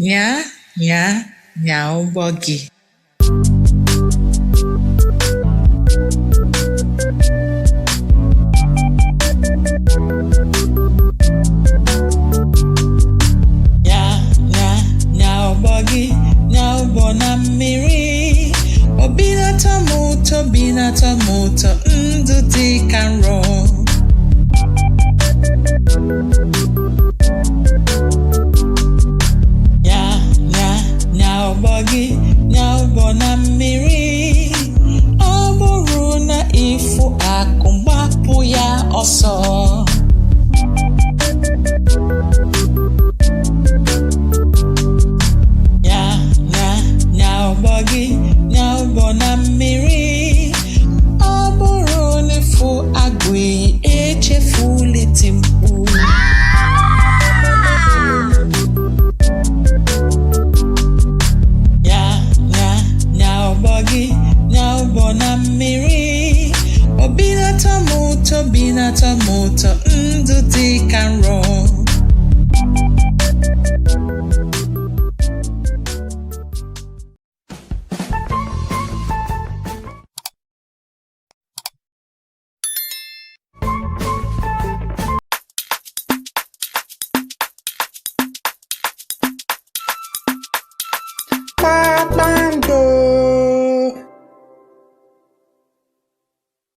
Nya, nya, nya ụgbọ gị. Nya, nya, nya ụgbọ gị, nya ụgbọ na mmiri. Obi na-atọ m ụtọ, obi na-atọ m ụtọ, ndụ dị ka nrọ. Ụgbọ gị nya ụgbọ na mmiri, ọ bụrụ na ịfụ akụ gbapụ ya ọsọ.